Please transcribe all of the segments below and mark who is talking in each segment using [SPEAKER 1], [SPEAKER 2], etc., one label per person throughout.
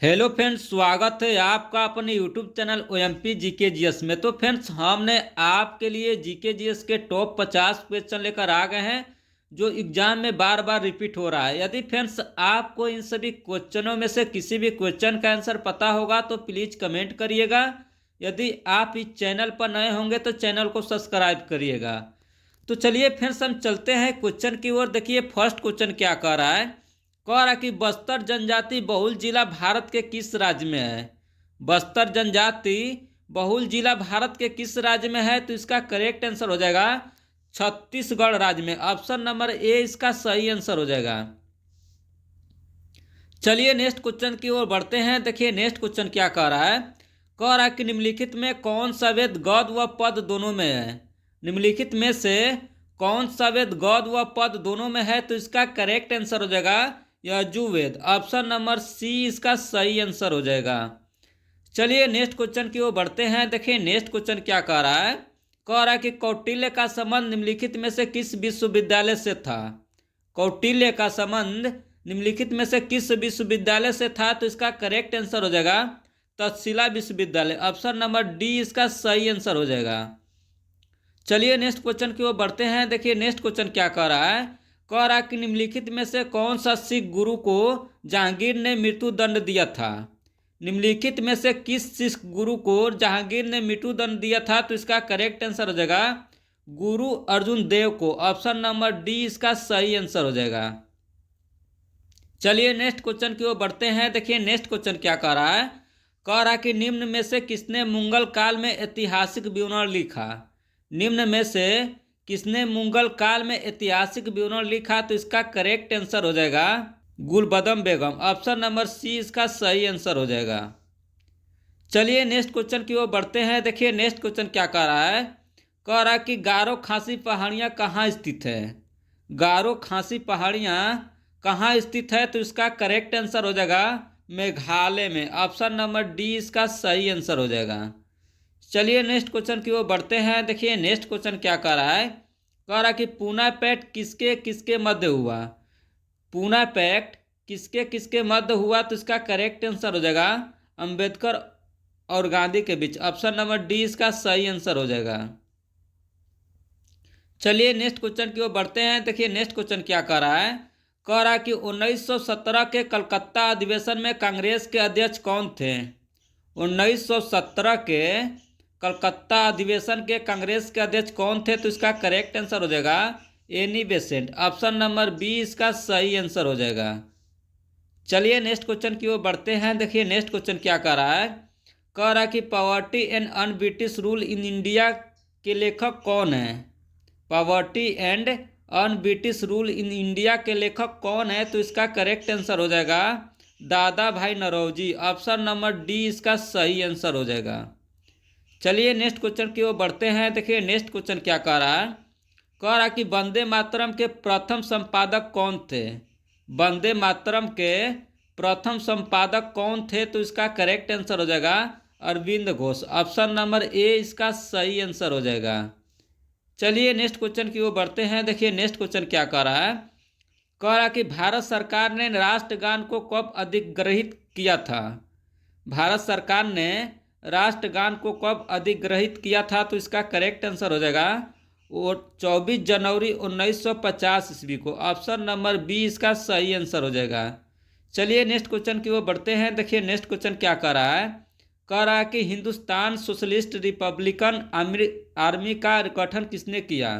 [SPEAKER 1] Hello friends, स्वागत है आपका अपने YouTube channel OMP GK GS में। तो फ्रेंड्स, हमने आपके लिए जीके जीएस के टॉप 50 क्वेश्चन लेकर आ गए हैं जो एग्जाम में बार बार रिपीट हो रहा है। यदि फ्रेंड्स आपको इन सभी क्वेश्चनों में से किसी भी क्वेश्चन का आंसर पता होगा तो प्लीज़ कमेंट करिएगा। यदि आप इस चैनल पर नए होंगे तो चैनल को सब्सक्राइब करिएगा। तो चलिए फ्रेंड्स, हम चलते हैं क्वेश्चन की ओर। देखिए फर्स्ट क्वेश्चन क्या कह रहा है। कह रहा कि बस्तर जनजाति बहुल जिला भारत के किस राज्य में है। बस्तर जनजाति बहुल जिला भारत के किस राज्य में है, तो इसका करेक्ट आंसर हो जाएगा छत्तीसगढ़ राज्य में। ऑप्शन नंबर ए इसका सही आंसर हो जाएगा। चलिए नेक्स्ट क्वेश्चन की ओर बढ़ते हैं। देखिए नेक्स्ट क्वेश्चन क्या कह रहा है। कह रहा है कि निम्नलिखित में कौन सा वेद गौद व पद दोनों में है। निम्नलिखित में से कौन सा वेद गौद व पद दोनों में है, तो इसका करेक्ट आंसर हो जाएगा यजुर्वेद। ऑप्शन नंबर सी इसका सही आंसर हो जाएगा। चलिए नेक्स्ट क्वेश्चन की ओर बढ़ते हैं। देखिए नेक्स्ट क्वेश्चन क्या कह रहा है। कह रहा है कि कौटिल्य का संबंध निम्नलिखित में से किस विश्वविद्यालय से था। कौटिल्य का संबंध निम्नलिखित में से किस विश्वविद्यालय से था, तो इसका करेक्ट आंसर हो जाएगा तक्षशिला विश्वविद्यालय। ऑप्शन नंबर डी इसका सही आंसर हो जाएगा। चलिए नेक्स्ट क्वेश्चन की ओर बढ़ते हैं। देखिए नेक्स्ट क्वेश्चन क्या कह रहा है। कह रहा कि निम्नलिखित में से कौन सा सिख गुरु को जहांगीर ने मृत्यु दंड दिया था। निम्नलिखित में से किस सिख गुरु को जहांगीर ने मृत्यु दंड दिया था, तो इसका करेक्ट आंसर हो जाएगा गुरु अर्जुन देव को। ऑप्शन नंबर डी इसका सही आंसर हो जाएगा। चलिए नेक्स्ट क्वेश्चन की ओर बढ़ते हैं। देखिए नेक्स्ट क्वेश्चन क्या कह रहा है। कह रहा कि निम्न में से किसने मुगल काल में ऐतिहासिक विवरण लिखा। निम्न में से किसने मुगल काल में ऐतिहासिक विवरण लिखा, तो इसका करेक्ट आंसर हो जाएगा गुलबदम बेगम। ऑप्शन नंबर सी इसका सही आंसर हो जाएगा। चलिए नेक्स्ट क्वेश्चन की ओर बढ़ते हैं। देखिए नेक्स्ट क्वेश्चन क्या कह रहा है। कह रहा है कि गारो खासी पहाड़ियाँ कहाँ स्थित है। गारो खासी पहाड़ियाँ कहाँ स्थित है, तो इसका करेक्ट आंसर हो जाएगा मेघालय में। ऑप्शन नंबर डी इसका सही आंसर हो जाएगा। चलिए नेक्स्ट क्वेश्चन की ओर बढ़ते हैं। देखिए नेक्स्ट क्वेश्चन क्या कह रहा है। कह रहा कि पूना पैक्ट किसके किसके मध्य हुआ। पूना पैक्ट किसके किसके मध्य हुआ, तो इसका करेक्ट आंसर हो जाएगा अंबेडकर और गांधी के बीच। ऑप्शन नंबर डी इसका सही आंसर हो जाएगा। चलिए नेक्स्ट क्वेश्चन की ओर बढ़ते हैं। देखिए नेक्स्ट क्वेश्चन क्या कह रहा है। कह रहा कि 1917 के कलकत्ता अधिवेशन में कांग्रेस के अध्यक्ष कौन थे। 1917 के कलकत्ता अधिवेशन के कांग्रेस के अध्यक्ष कौन थे, तो इसका करेक्ट आंसर हो जाएगा Annie Besant. Option number B इसका सही आंसर हो जाएगा। चलिए नेक्स्ट क्वेश्चन की ओर बढ़ते हैं। देखिए नेक्स्ट क्वेश्चन क्या कह रहा है। कह रहा कि poverty and un-British rule in India के लेखक कौन है। Poverty and un-British rule in India के लेखक कौन है, तो इसका करेक्ट आंसर हो जाएगा दादा भाई नौरोजी। ऑप्शन नंबर डी इसका सही आंसर हो जाएगा। चलिए नेक्स्ट क्वेश्चन की ओर बढ़ते हैं। देखिए नेक्स्ट क्वेश्चन क्या कह रहा है। कह रहा कि वंदे मातरम के प्रथम संपादक कौन थे। वंदे मातरम के प्रथम संपादक कौन थे, तो इसका करेक्ट आंसर हो जाएगा Arvind Ghosh. Option number A इसका सही आंसर हो जाएगा। चलिए नेक्स्ट क्वेश्चन की ओर बढ़ते हैं। देखिए नेक्स्ट क्वेश्चन क्या कह रहा है। कह रहा कि भारत सरकार ने राष्ट्रगान को कब अधिग्रहित किया था। भारत सरकार ने राष्ट्रगान को कब अधिग्रहित किया था, तो इसका करेक्ट आंसर हो जाएगा वो 24 जनवरी 1950 ईस्वी को। ऑप्शन नंबर बी इसका सही आंसर हो जाएगा। चलिए नेक्स्ट क्वेश्चन की ओर बढ़ते हैं। देखिए नेक्स्ट क्वेश्चन क्या कह रहा है। कह रहा है कि हिंदुस्तान सोशलिस्ट रिपब्लिकन आर्मी का गठन किसने किया।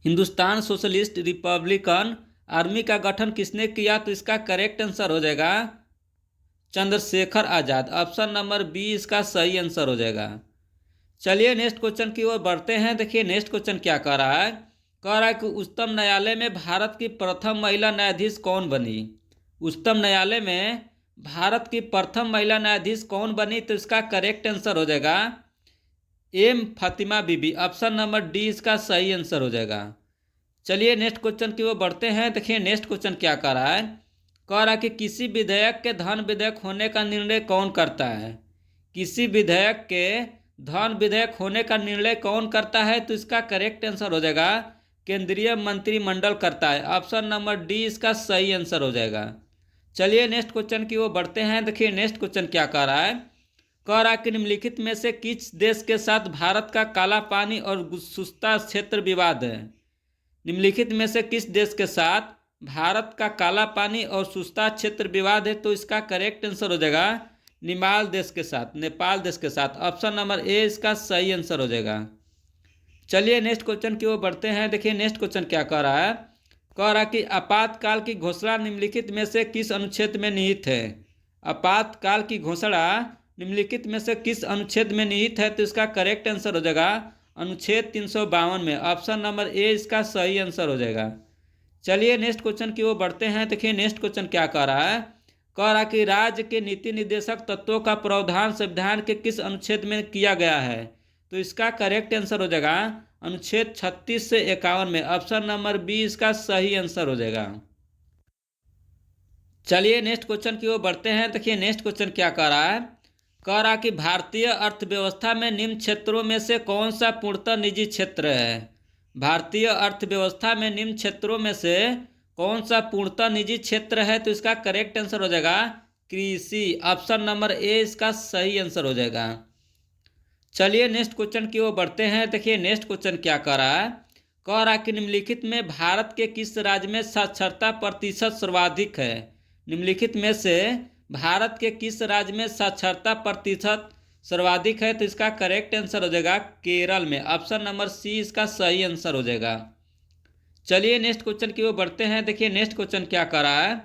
[SPEAKER 1] हिंदुस्तान सोशलिस्ट रिपब्लिकन आर्मी का गठन किसने किया, तो इसका करेक्ट आंसर हो जाएगा Chandrashekhar Azad. Option number B इसका सही आंसर हो जाएगा। चलिए नेक्स्ट क्वेश्चन की ओर बढ़ते हैं। देखिए नेक्स्ट क्वेश्चन क्या कह रहा है। कह रहा है कि उच्चतम न्यायालय में भारत की प्रथम महिला न्यायाधीश कौन बनी। उच्चतम न्यायालय में भारत की प्रथम महिला न्यायाधीश कौन बनी, तो इसका करेक्ट आंसर हो जाएगा एम फातिमा बीबी। ऑप्शन नंबर डी इसका सही आंसर हो जाएगा। चलिए नेक्स्ट क्वेश्चन की ओर बढ़ते हैं। देखिए नेक्स्ट क्वेश्चन क्या कह रहा है। कह रहा कि किसी विधेयक के धन विधेयक होने का निर्णय कौन करता है। किसी विधेयक के धन विधेयक होने का निर्णय कौन करता है, तो इसका करेक्ट आंसर हो जाएगा केंद्रीय मंत्रिमंडल करता है। ऑप्शन नंबर डी इसका सही आंसर हो जाएगा। चलिए नेक्स्ट क्वेश्चन की ओर बढ़ते हैं। देखिए नेक्स्ट क्वेश्चन क्या कह रहा है। कह रहा है कि निम्नलिखित में से किस देश के साथ भारत का काला पानी और सुस्ता क्षेत्र विवाद है। निम्नलिखित में से किस देश के साथ भारत का काला पानी और सुस्ता क्षेत्र विवाद है। तो इसका करेक्ट आंसर हो जाएगा नेपाल देश के साथ, नेपाल देश के साथ। ऑप्शन नंबर ए इसका सही आंसर हो जाएगा। चलिए नेक्स्ट क्वेश्चन की ओर बढ़ते हैं। देखिए नेक्स्ट क्वेश्चन क्या कह रहा है। कह रहा है कि आपातकाल की घोषणा निम्नलिखित में से किस अनुच्छेद में निहित है। आपातकाल की घोषणा निम्नलिखित में से किस अनुच्छेद में निहित है। तो इसका करेक्ट आंसर हो जाएगा अनुच्छेद 352 में। ऑप्शन नंबर ए इसका सही आंसर हो जाएगा। चलिए नेक्स्ट क्वेश्चन की ओर बढ़ते हैं। देखिए नेक्स्ट क्वेश्चन क्या कह रहा है। कह रहा कि राज्य के नीति निर्देशक तत्वों का प्रावधान संविधान के किस अनुच्छेद में किया गया है। तो इसका करेक्ट आंसर हो जाएगा अनुच्छेद 36 से 51 में। ऑप्शन नंबर बी इसका सही आंसर हो जाएगा। चलिए नेक्स्ट क्वेश्चन की ओर बढ़ते हैं। देखिए नेक्स्ट क्वेश्चन क्या कह रहा है। कह रहा कि भारतीय अर्थव्यवस्था में निम्न क्षेत्रों में से कौन सा पूर्णतः निजी क्षेत्र है। भारतीय अर्थव्यवस्था में निम्न क्षेत्रों में से कौन सा पूर्णतः निजी क्षेत्र है। तो इसका करेक्ट आंसर हो जाएगा कृषि। ऑप्शन नंबर ए इसका सही आंसर हो जाएगा। चलिए नेक्स्ट क्वेश्चन की ओर बढ़ते हैं। देखिए नेक्स्ट क्वेश्चन क्या कह रहा है। कह रहा कि निम्नलिखित में भारत के किस राज्य में साक्षरता प्रतिशत सर्वाधिक है। निम्नलिखित में से भारत के किस राज्य में साक्षरता प्रतिशत सर्वाधिक है। तो इसका करेक्ट आंसर हो जाएगा केरल में। ऑप्शन नंबर सी इसका सही आंसर हो जाएगा। चलिए नेक्स्ट क्वेश्चन की ओर बढ़ते हैं। देखिए नेक्स्ट क्वेश्चन क्या कह रहा है।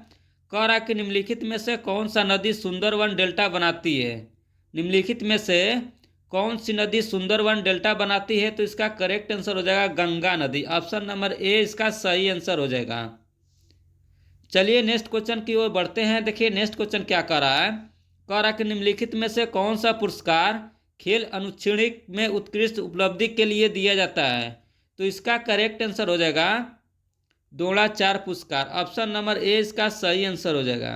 [SPEAKER 1] कह रहा कि निम्नलिखित में से कौन सा नदी सुंदरवन डेल्टा बनाती है। निम्नलिखित में से कौन सी नदी सुंदरवन डेल्टा बनाती है। तो इसका करेक्ट आंसर हो जाएगा गंगा नदी। ऑप्शन नंबर ए इसका सही आंसर हो जाएगा। चलिए नेक्स्ट क्वेश्चन की ओर बढ़ते हैं। देखिए नेक्स्ट क्वेश्चन क्या कह रहा है। कह रहा कि निम्नलिखित में से कौन सा पुरस्कार खेल अनुच्छेद में उत्कृष्ट उपलब्धि के लिए दिया जाता है। तो इसका करेक्ट आंसर हो जाएगा द्रोणाचार्य पुरस्कार। ऑप्शन नंबर ए इसका सही आंसर हो जाएगा।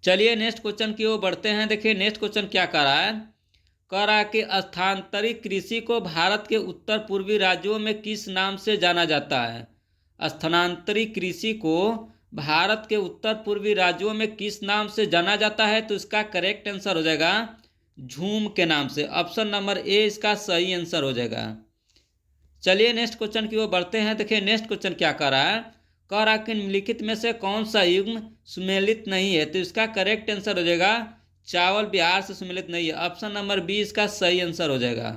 [SPEAKER 1] चलिए नेक्स्ट क्वेश्चन की ओर बढ़ते हैं। देखिए नेक्स्ट क्वेश्चन क्या कह रहा है। कह रहा है कि स्थानांतरित कृषि को भारत के उत्तर पूर्वी राज्यों में किस नाम से जाना जाता है। स्थानांतरित कृषि को भारत के उत्तर पूर्वी राज्यों में किस नाम से जाना जाता है। तो इसका करेक्ट आंसर हो जाएगा झूम के नाम से। ऑप्शन नंबर ए इसका सही आंसर हो जाएगा। चलिए नेक्स्ट क्वेश्चन की ओर बढ़ते हैं। देखिए नेक्स्ट क्वेश्चन क्या कह रहा है। कह रहा कि निम्नलिखित में से कौन सा युग्म सुमेलित नहीं है। तो इसका करेक्ट आंसर हो जाएगा चावल बिहार से सुमेलित नहीं है। ऑप्शन नंबर बी इसका सही आंसर हो जाएगा।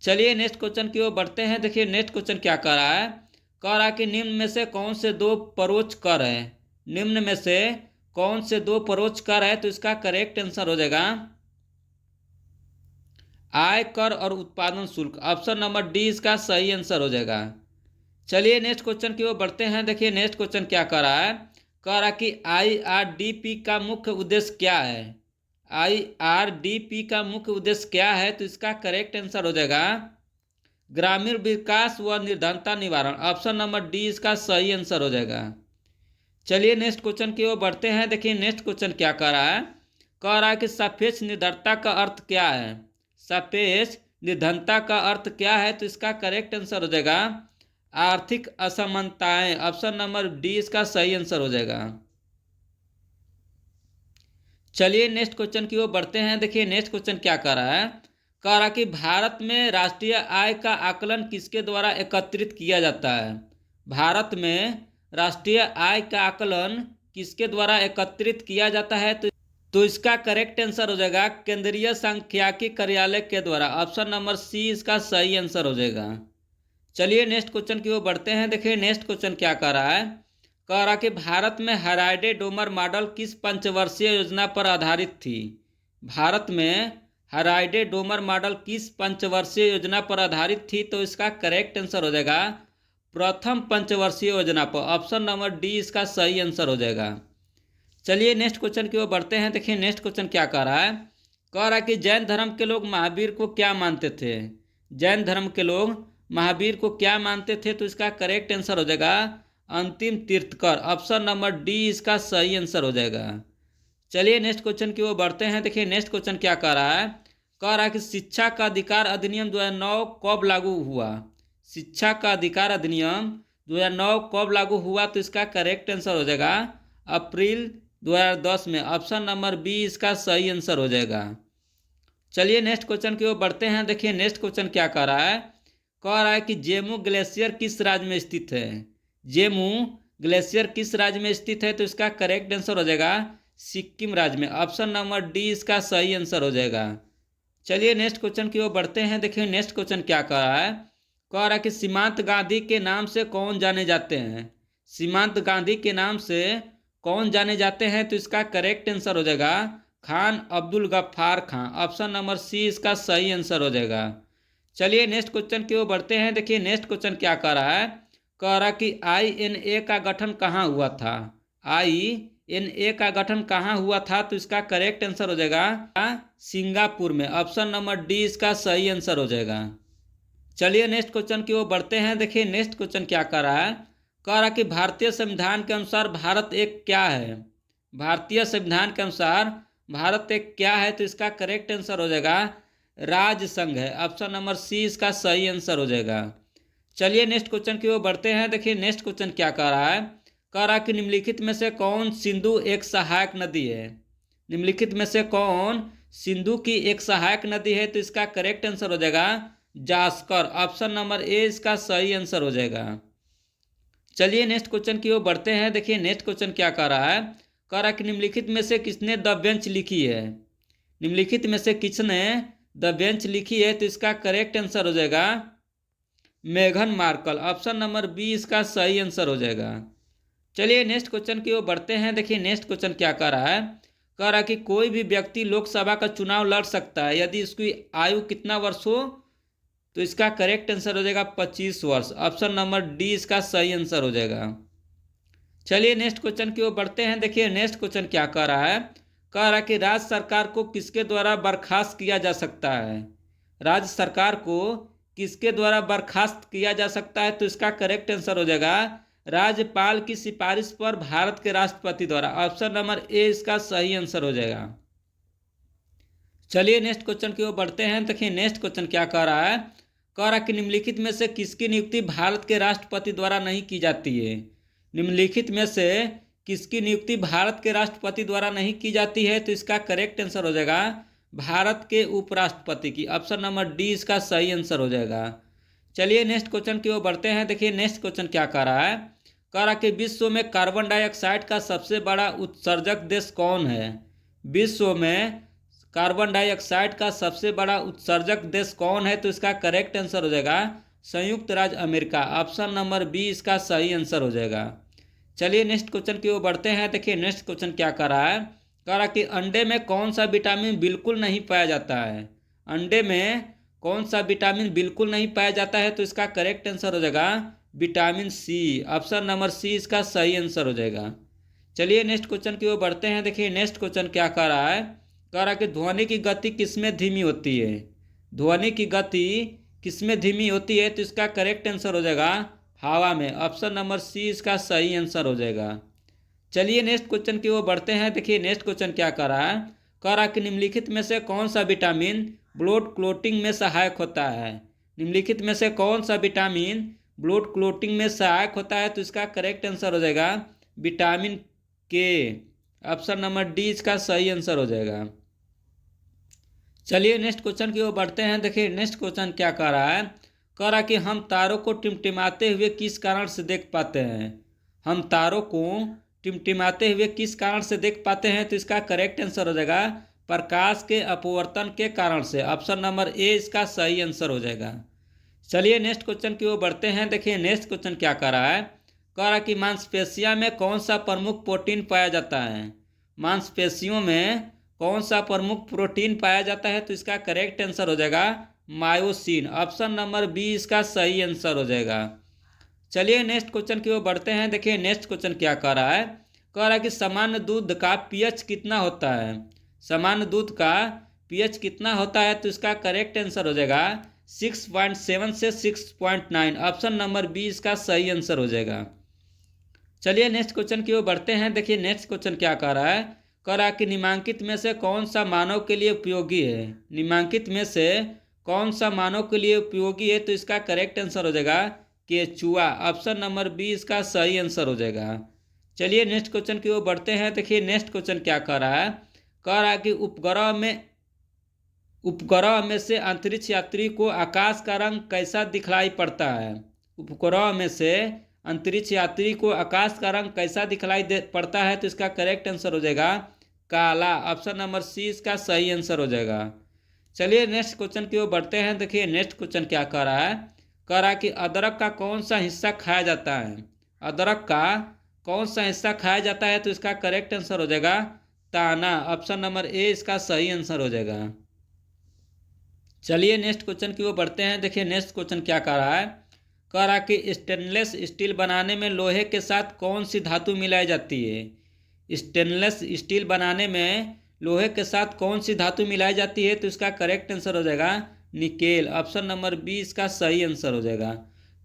[SPEAKER 1] चलिए नेक्स्ट क्वेश्चन की ओर बढ़ते हैं। देखिए नेक्स्ट क्वेश्चन क्या कह रहा है। कह रहा कि निम्न में से कौन से दो परोक्ष कर है। निम्न में से कौन से दो परोक्ष कर है। तो इसका करेक्ट आंसर हो जाएगा आय कर और उत्पादन शुल्क। ऑप्शन नंबर डी इसका सही आंसर हो जाएगा। चलिए नेक्स्ट क्वेश्चन की ओर बढ़ते हैं। देखिए नेक्स्ट क्वेश्चन क्या कह रहा है। कह रहा कि IRDP का मुख्य उद्देश्य क्या है। IRDP का मुख्य उद्देश्य क्या है। तो इसका करेक्ट आंसर हो जाएगा ग्रामीण विकास व निर्धनता निवारण। ऑप्शन नंबर डी इसका सही आंसर हो जाएगा। चलिए नेक्स्ट क्वेश्चन की ओर बढ़ते हैं। देखिए नेक्स्ट क्वेश्चन क्या कह रहा है। कह रहा है कि सापेक्ष निर्धनता का अर्थ क्या है। सापेक्ष निर्धनता का अर्थ क्या है। तो इसका करेक्ट आंसर हो जाएगा आर्थिक असमानताएं। ऑप्शन नंबर डी इसका सही आंसर हो जाएगा। चलिए नेक्स्ट क्वेश्चन की ओर बढ़ते हैं। देखिए नेक्स्ट क्वेश्चन क्या कह रहा है। कह रहा कि भारत में राष्ट्रीय आय का आकलन किसके द्वारा एकत्रित किया जाता है। भारत में राष्ट्रीय आय का आकलन किसके द्वारा एकत्रित किया जाता है। तो इसका करेक्ट आंसर हो जाएगा केंद्रीय सांख्यिकी कार्यालय के द्वारा। ऑप्शन नंबर सी इसका सही आंसर हो जाएगा। चलिए नेक्स्ट क्वेश्चन की ओर बढ़ते हैं। देखिए नेक्स्ट क्वेश्चन क्या कह रहा है। कह रहा कि भारत में हराइडे डोमर मॉडल किस पंचवर्षीय योजना पर आधारित थी। भारत में हराइडे डोमर मॉडल किस पंचवर्षीय योजना पर आधारित थी। तो इसका करेक्ट आंसर हो जाएगा प्रथम पंचवर्षीय योजना पर। ऑप्शन नंबर डी इसका सही आंसर हो जाएगा। चलिए नेक्स्ट क्वेश्चन की ओर बढ़ते हैं। देखिए नेक्स्ट क्वेश्चन क्या कह रहा है। कह रहा है कि जैन धर्म के लोग महावीर को क्या मानते थे। जैन धर्म के लोग महावीर को क्या मानते थे। तो इसका करेक्ट आंसर हो जाएगा अंतिम तीर्थकर। ऑप्शन नंबर डी इसका सही आंसर हो जाएगा। चलिए नेक्स्ट क्वेश्चन की ओर बढ़ते हैं। देखिए नेक्स्ट क्वेश्चन क्या कह रहा है। कह रहा है कि शिक्षा का अधिकार अधिनियम 2009 कब लागू हुआ। शिक्षा का अधिकार अधिनियम 2009 कब लागू हुआ। तो इसका करेक्ट आंसर हो जाएगा अप्रैल 2010 में। ऑप्शन नंबर बी इसका सही आंसर हो जाएगा। चलिए नेक्स्ट क्वेश्चन की ओर बढ़ते हैं। देखिए नेक्स्ट क्वेश्चन क्या कह रहा है। कह रहा है कि जेमू ग्लेशियर किस राज्य में स्थित है। जेमू ग्लेशियर किस राज्य में स्थित है, तो इसका करेक्ट आंसर हो जाएगा सिक्किम राज्य में। ऑप्शन नंबर डी इसका सही आंसर हो जाएगा। चलिए नेक्स्ट क्वेश्चन की ओर बढ़ते हैं। देखिए नेक्स्ट क्वेश्चन क्या कह रहा है। कह रहा है कि सीमांत गांधी के नाम से कौन जाने जाते हैं। सीमांत गांधी के नाम से कौन जाने जाते हैं, तो इसका करेक्ट आंसर हो जाएगा खान अब्दुल गफ्फार खां। ऑप्शन नंबर सी इसका सही आंसर हो जाएगा। चलिए नेक्स्ट क्वेश्चन की ओर बढ़ते हैं। देखिए नेक्स्ट क्वेश्चन क्या कह रहा है। कह रहा कि INA का गठन कहाँ हुआ था। INA का गठन कहाँ हुआ था, तो इसका करेक्ट आंसर हो जाएगा सिंगापुर में। ऑप्शन नंबर डी इसका सही आंसर हो जाएगा। चलिए नेक्स्ट क्वेश्चन की ओर बढ़ते हैं। देखिए नेक्स्ट क्वेश्चन क्या कह रहा है। कह रहा कि भारतीय संविधान के अनुसार भारत एक क्या है। भारतीय संविधान के अनुसार भारत एक क्या है, तो इसका करेक्ट आंसर हो जाएगा राज्य संघ है। ऑप्शन नंबर सी इसका सही आंसर हो जाएगा। चलिए नेक्स्ट क्वेश्चन की ओर बढ़ते हैं। देखिए नेक्स्ट क्वेश्चन क्या कह रहा है। कह रहा कि निम्नलिखित में से कौन सिंधु एक सहायक नदी है। निम्नलिखित में से कौन सिंधु की एक सहायक नदी है, तो इसका करेक्ट आंसर हो जाएगा जास्कर। ऑप्शन नंबर ए इसका सही आंसर हो जाएगा। चलिए नेक्स्ट क्वेश्चन की ओर बढ़ते हैं। देखिए नेक्स्ट क्वेश्चन क्या कह रहा है। कह रहा कि निम्नलिखित में से किसने द बेंच लिखी है। निम्नलिखित में से किसने द बेंच लिखी है, तो इसका करेक्ट आंसर हो जाएगा मेघन मार्कल। ऑप्शन नंबर बी इसका सही आंसर हो जाएगा। चलिए नेक्स्ट क्वेश्चन की ओर बढ़ते हैं। देखिए नेक्स्ट क्वेश्चन क्या कह रहा है। कह रहा कि कोई भी व्यक्ति लोकसभा का चुनाव लड़ सकता है यदि इसकी आयु कितना वर्ष हो, तो इसका करेक्ट आंसर हो जाएगा 25 वर्ष। ऑप्शन नंबर डी इसका सही आंसर हो जाएगा। चलिए नेक्स्ट क्वेश्चन की ओर बढ़ते हैं। देखिए नेक्स्ट क्वेश्चन क्या कह रहा है। कह रहा है कि राज्य सरकार को किसके द्वारा बर्खास्त किया जा सकता है। राज्य सरकार को किसके द्वारा बर्खास्त किया जा सकता है, तो इसका करेक्ट आंसर हो जाएगा राज्यपाल की सिफारिश पर भारत के राष्ट्रपति द्वारा। ऑप्शन नंबर ए इसका सही आंसर हो जाएगा। चलिए नेक्स्ट क्वेश्चन की ओर बढ़ते हैं। देखिए नेक्स्ट क्वेश्चन क्या कह रहा है। कह रहा कि निम्नलिखित में से किसकी नियुक्ति भारत के राष्ट्रपति द्वारा नहीं की जाती है। निम्नलिखित में से किसकी नियुक्ति भारत के राष्ट्रपति द्वारा नहीं की जाती है, तो इसका करेक्ट आंसर हो जाएगा भारत के उपराष्ट्रपति की। ऑप्शन नंबर डी इसका सही आंसर हो जाएगा। चलिए नेक्स्ट क्वेश्चन की ओर बढ़ते हैं। देखिए नेक्स्ट क्वेश्चन क्या कह रहा है। कह रहा कि विश्व में कार्बन डाइऑक्साइड का सबसे बड़ा उत्सर्जक देश कौन है। विश्व में कार्बन डाइऑक्साइड का सबसे बड़ा उत्सर्जक देश कौन है, तो इसका करेक्ट आंसर हो जाएगा संयुक्त राज्य अमेरिका। ऑप्शन नंबर बी इसका सही आंसर हो जाएगा। चलिए नेक्स्ट क्वेश्चन की ओर बढ़ते हैं। देखिए नेक्स्ट क्वेश्चन क्या कह रहा है। कह रहा कि अंडे में कौन सा विटामिन बिल्कुल नहीं पाया जाता है। अंडे में कौन सा विटामिन बिल्कुल नहीं पाया जाता है, तो इसका करेक्ट आंसर हो जाएगा vitamin C. Option number C इसका सही आंसर हो जाएगा। चलिए नेक्स्ट क्वेश्चन की ओर बढ़ते हैं। देखिए नेक्स्ट क्वेश्चन क्या कह रहा है। कह रहा कि ध्वनि की गति किसमें धीमी होती है। ध्वनि की गति किसमें धीमी होती है, तो इसका करेक्ट आंसर हो जाएगा हवा में। ऑप्शन नंबर सी इसका सही आंसर हो जाएगा। चलिए नेक्स्ट क्वेश्चन की ओर बढ़ते हैं। देखिए नेक्स्ट क्वेश्चन क्या कह रहा है। कह रहा कि निम्नलिखित में से कौन सा विटामिन ब्लड क्लोटिंग में सहायक होता है। निम्नलिखित में से कौन सा विटामिन ब्लड क्लोटिंग में सहायक होता है, तो इसका करेक्ट आंसर हो जाएगा विटामिन के। ऑप्शन नंबर डी इसका सही आंसर हो जाएगा। चलिए नेक्स्ट क्वेश्चन की ओर बढ़ते हैं। देखिए नेक्स्ट क्वेश्चन क्या कह रहा है। कह रहा कि हम तारों को टिमटिमाते हुए किस कारण से देख पाते हैं। हम तारों को टिमटिमाते हुए किस कारण से देख पाते हैं, तो इसका करेक्ट आंसर हो जाएगा प्रकाश के अपवर्तन के कारण से। ऑप्शन नंबर ए इसका सही आंसर हो जाएगा। चलिए नेक्स्ट क्वेश्चन की ओर बढ़ते हैं। देखिए नेक्स्ट क्वेश्चन क्या कह रहा है। कह रहा कि मांसपेशियों में कौन सा प्रमुख प्रोटीन पाया जाता है। मांसपेशियों में कौन सा प्रमुख प्रोटीन पाया जाता है, तो इसका करेक्ट आंसर हो जाएगा मायोसिन। ऑप्शन नंबर बी इसका सही आंसर हो जाएगा। चलिए नेक्स्ट क्वेश्चन की ओर बढ़ते हैं। देखिए नेक्स्ट क्वेश्चन क्या कह रहा है। कह रहा है कि सामान्य दूध का पीएच कितना होता है। सामान्य दूध का पीएच कितना होता है, तो इसका करेक्ट आंसर हो जाएगा 6.7 से 6.9। ऑप्शन नंबर बी इसका सही आंसर हो जाएगा। चलिए नेक्स्ट क्वेश्चन की ओर बढ़ते हैं। देखिए नेक्स्ट क्वेश्चन क्या कह रहा है। कह रहा कि निम्नलिखित में से कौन सा मानव के लिए उपयोगी है। निम्नलिखित में से कौन सा मानव के लिए उपयोगी है, तो इसका करेक्ट आंसर हो जाएगा केचुआ। ऑप्शन नंबर बी इसका सही आंसर हो जाएगा। चलिए नेक्स्ट क्वेश्चन की ओर बढ़ते हैं। देखिए नेक्स्ट क्वेश्चन क्या कह रहा है। कह रहा है कि उपग्रह में से अंतरिक्ष यात्री को आकाश का रंग कैसा दिखलाई पड़ता है। उपग्रह में से अंतरिक्ष यात्री को आकाश का रंग कैसा दिखलाई पड़ता है, तो इसका करेक्ट आंसर हो जाएगा काला। ऑप्शन नंबर सी इसका सही आंसर हो जाएगा। चलिए नेक्स्ट क्वेश्चन की ओर बढ़ते हैं। देखिए नेक्स्ट क्वेश्चन क्या कह रहा है। कह रहा है कि अदरक का कौन सा हिस्सा खाया जाता है। अदरक का कौन सा हिस्सा खाया जाता है, तो इसका करेक्ट आंसर हो जाएगा ताना। ऑप्शन नंबर ए इसका सही आंसर हो जाएगा। चलिए नेक्स्ट क्वेश्चन की ओर बढ़ते हैं। देखिए नेक्स्ट क्वेश्चन क्या कह रहा है। कह रहा है कि स्टेनलेस स्टील बनाने में लोहे के साथ कौन सी धातु मिलाई जाती है। स्टेनलेस स्टील बनाने में लोहे के साथ कौन सी धातु मिलाई जाती है, तो इसका करेक्ट आंसर हो जाएगा निकेल। ऑप्शन नंबर बी इसका सही आंसर हो जाएगा।